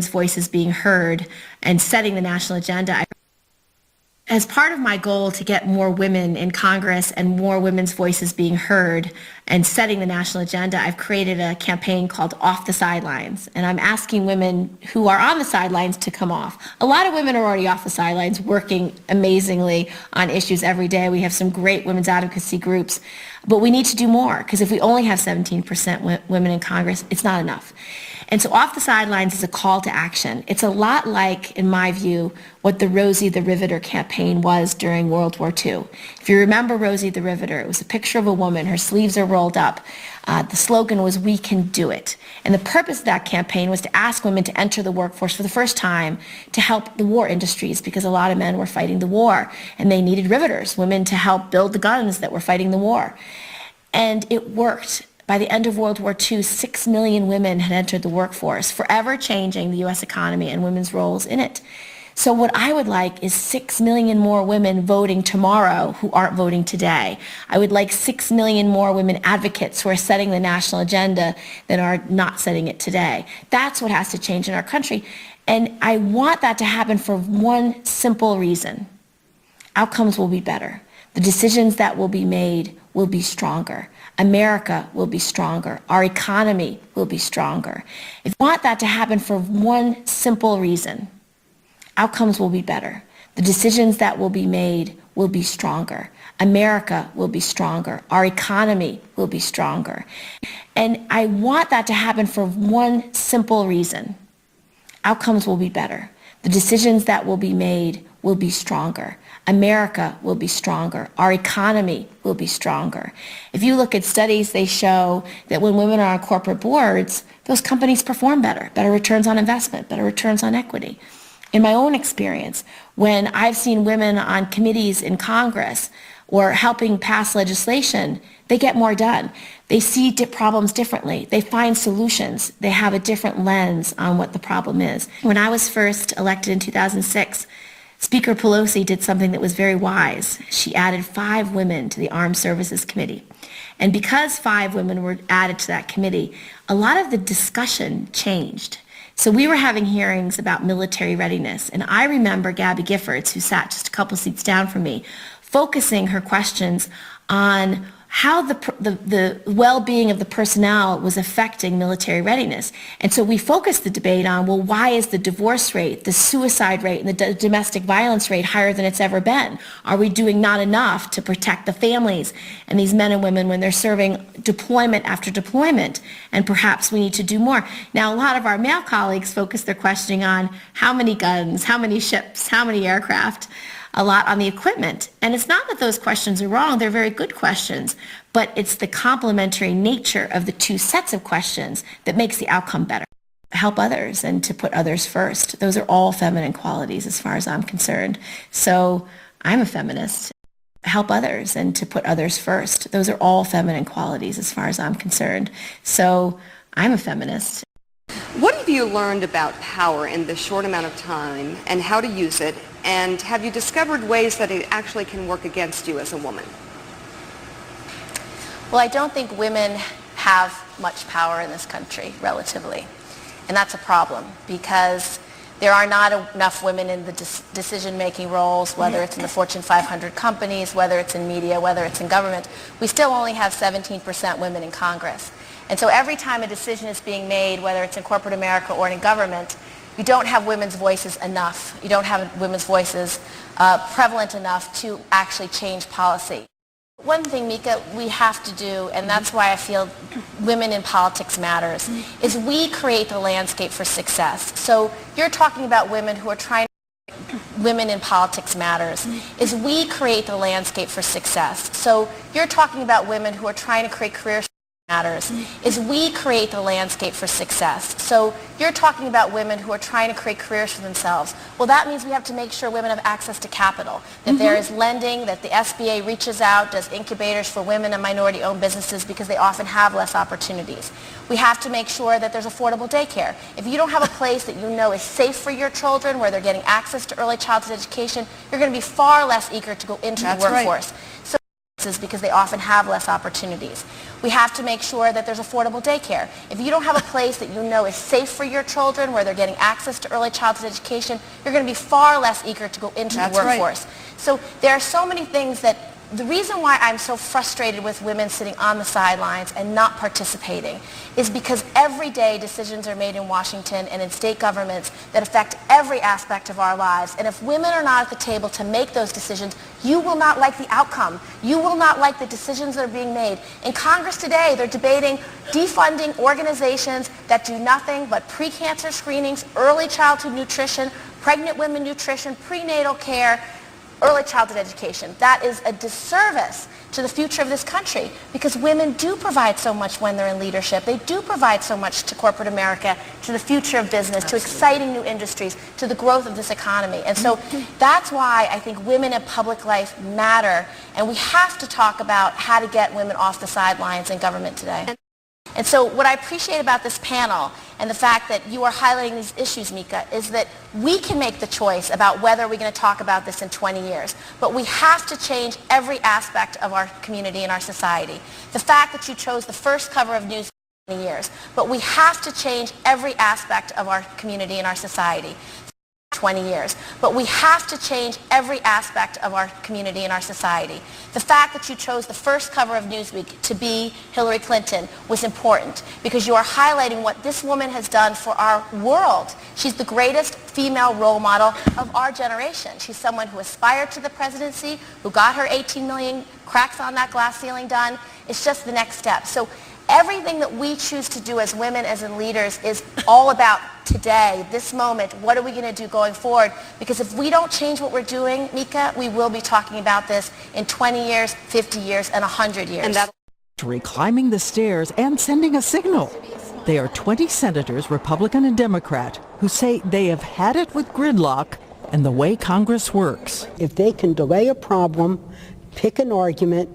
voices being heard and setting the national agenda. As part of my goal to get more women in Congress and more women's voices being heard and setting the national agenda, I've created a campaign called Off the Sidelines. And I'm asking women who are on the sidelines to come off. A lot of women are already off the sidelines working amazingly on issues every day. We have some great women's advocacy groups. But we need to do more, because if we only have 17% women in Congress, it's not enough. And so Off the Sidelines is a call to action. It's a lot like, in my view, what the Rosie the Riveter campaign was during World War II. If you remember Rosie the Riveter, it was a picture of a woman, her sleeves are rolled up. The slogan was, "We can do it." And the purpose of that campaign was to ask women to enter the workforce for the first time to help the war industries, because a lot of men were fighting the war and they needed riveters, women to help build the guns that were fighting the war. And it worked. By the end of World War II, 6 million women had entered the workforce, forever changing the U.S. economy and women's roles in it. So what I would like is 6 million more women voting tomorrow who aren't voting today. I would like 6 million more women advocates who are setting the national agenda than are not setting it today. That's what has to change in our country. And I want that to happen for one simple reason. Outcomes will be better. The decisions that will be made will be stronger. America will be stronger. Our economy will be stronger. If you want that to happen for one simple reason, outcomes will be better. The decisions that will be made will be stronger. America will be stronger. Our economy will be stronger. And I want that to happen for one simple reason. Outcomes will be better. The decisions that will be made will be stronger. America will be stronger. Our economy will be stronger. If you look at studies, they show that when women are on corporate boards, those companies perform better, better returns on investment, better returns on equity. In my own experience, when I've seen women on committees in Congress or helping pass legislation, they get more done. They see problems differently. They find solutions. They have a different lens on what the problem is. When I was first elected in 2006, Speaker Pelosi did something that was very wise. She added 5 women to the Armed Services Committee. And because 5 women were added to that committee, a lot of the discussion changed. So we were having hearings about military readiness. And I remember Gabby Giffords, who sat just a couple seats down from me, focusing her questions on how the well-being of the personnel was affecting military readiness. And so we focused the debate on, well, why is the divorce rate, the suicide rate, and the domestic violence rate higher than it's ever been? Are we doing not enough to protect the families and these men and women when they're serving deployment after deployment? And perhaps we need to do more. Now, a lot of our male colleagues focus their questioning on how many guns, how many ships, how many aircraft, a lot on the equipment. And it's not that those questions are wrong, they're very good questions, but it's the complementary nature of the two sets of questions that makes the outcome better. Help others and to put others first. Those are all feminine qualities as far as I'm concerned. So I'm a feminist. Help others and to put others first. Those are all feminine qualities as far as I'm concerned. So I'm a feminist. What have you learned about power in this short amount of time and how to use it? And have you discovered ways that it actually can work against you as a woman? Well, I don't think women have much power in this country, relatively. And that's a problem, because there are not enough women in the decision-making roles, whether it's in the Fortune 500 companies, whether it's in media, whether it's in government. We still only have 17% women in Congress. And so every time a decision is being made, whether it's in corporate America or in government, you don't have women's voices enough. You don't have women's voices prevalent enough to actually change policy. One thing, Mika, we have to do, and that's why I feel women in politics matters, is we create the landscape for success. So you're talking about women who are trying to women in politics matters, is we create the landscape for success. So you're talking about women who are trying to create careers matters, is we create the landscape for success. So you're talking about women who are trying to create careers for themselves. Well, that means we have to make sure women have access to capital, that there is lending, that the SBA reaches out, does incubators for women and minority-owned businesses because they often have less opportunities. We have to make sure that there's affordable daycare. If you don't have a place that you know is safe for your children, where they're getting access to early childhood education, you're going to be far less eager to go into the workforce. Right. So because they often have less opportunities. We have to make sure that there's affordable daycare. If you don't have a place that you know is safe for your children, where they're getting access to early childhood education, you're going to be far less eager to go into the workforce. So there are so many things that the reason why I'm so frustrated with women sitting on the sidelines and not participating is because every day decisions are made in Washington and in state governments that affect every aspect of our lives. And if women are not at the table to make those decisions, you will not like the outcome. You will not like the decisions that are being made. In Congress today, they're debating defunding organizations that do nothing but pre-cancer screenings, early childhood nutrition, pregnant women nutrition, prenatal care, early childhood education. That is a disservice to the future of this country because women do provide so much when they're in leadership. They do provide so much to corporate America, to the future of business, to exciting new industries, to the growth of this economy. And so that's why I think women in public life matter, and we have to talk about how to get women off the sidelines in government today. And so what I appreciate about this panel and the fact that you are highlighting these issues, Mika, is that we can make the choice about whether we're going to talk about this in 20 years. But we have to change every aspect of our community and our society. The fact that you chose the first cover of Newsweek in 20 years, but we have to change every aspect of our community and our society. 20 years. But we have to change every aspect of our community and our society. The fact that you chose the first cover of Newsweek to be Hillary Clinton was important because you are highlighting what this woman has done for our world. She's the greatest female role model of our generation. She's someone who aspired to the presidency, who got her 18 million cracks on that glass ceiling done. It's just the next step. So everything that we choose to do as women, as in leaders, is all about today, this moment. What are we going to do going forward? Because if we don't change what we're doing, Mika, we will be talking about this in 20 years, 50 years, and 100 years. And climbing the stairs and sending a signal. They are 20 senators, Republican and Democrat, who say they have had it with gridlock and the way Congress works. If they can delay a problem, pick an argument,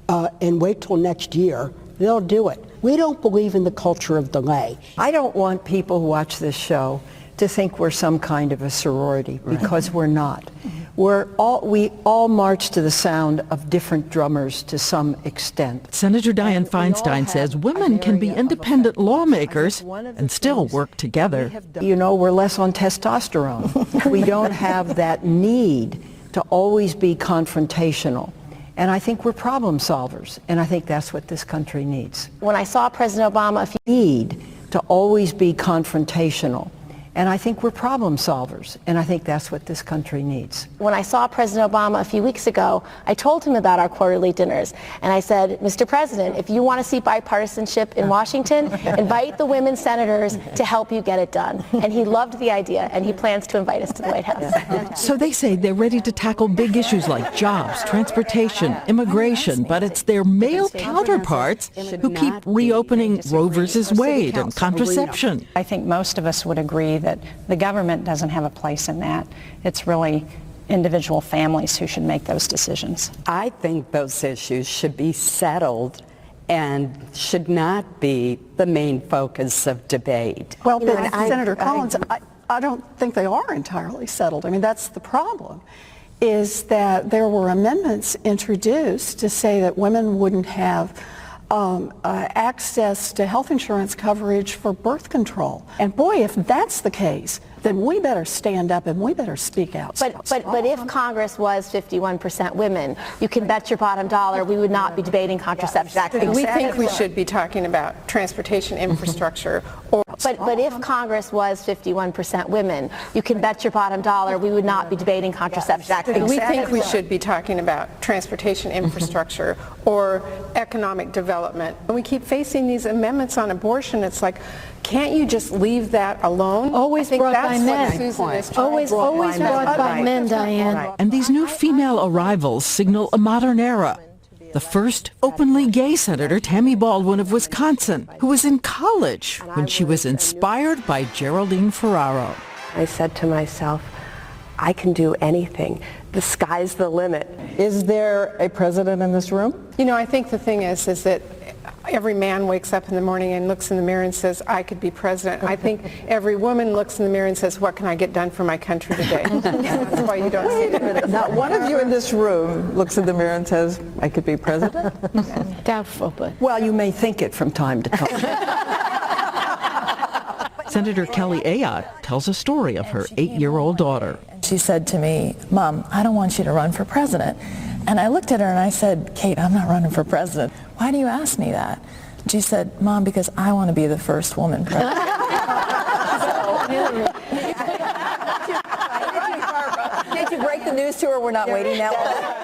and wait till next year, they'll do it. We don't believe in the culture of delay. I don't want people who watch this show to think we're some kind of a sorority, because we're not. We all march to the sound of different drummers to some extent. Senator Dianne Feinstein says women can be independent lawmakers and still work together. You know, we're less on testosterone. We don't have that need to always be confrontational. And I think we're problem solvers, and I think that's what this country needs. When I saw President Obama, Need to always be confrontational. And I think we're problem solvers, and I think that's what this country needs. When I saw President Obama a few weeks ago, I told him about our quarterly dinners. And I said, Mr. President, if you want to see bipartisanship in Washington, invite the women senators to help you get it done. And he loved the idea, and he plans to invite us to the White House. So they say they're ready to tackle big issues like jobs, transportation, immigration, but it's their male counterparts who keep reopening Roe versus Wade and contraception. I think most of us would agree that the government doesn't have a place in that. It's really individual families who should make those decisions. I think those issues should be settled and should not be the main focus of debate. Well, but Senator Collins, I don't think they are entirely settled. I mean, that's the problem, is that there were amendments introduced to say that women wouldn't have access to health insurance coverage for birth control. And boy, if that's the case, then we better stand up and we better speak out. But if Congress was 51% women, you can bet your bottom dollar we would not be debating contraception. We think we should be talking about transportation infrastructure. But if Congress was 51% women, you can bet your bottom dollar we would not be debating contraception. We think we should be talking about transportation infrastructure or economic development. When we keep facing these amendments on abortion, it's like, can't you just leave that alone? Always brought by men. Always brought by men, Diane. And these new female arrivals signal a modern era. The first openly gay senator, Tammy Baldwin of Wisconsin, who was in college when she was inspired by Geraldine Ferraro. I said to myself, I can do anything. The sky's the limit. Is there a president in this room? You know, I think the thing is that every man wakes up in the morning and looks in the mirror and says, I could be president. I think every woman looks in the mirror and says, what can I get done for my country today? That's why you don't see it. Not one of you in this room looks in the mirror and says, I could be president? Doubtful, but... Well, you may think it from time to time. Senator Kelly Ayotte tells a story of her 8-year-old daughter. She said to me, Mom, I don't want you to run for president. And I looked at her and I said, Kate, I'm not running for president. Why do you ask me that? She said, Mom, because I want to be the first woman president. Did you break the news to her? We're not waiting that long.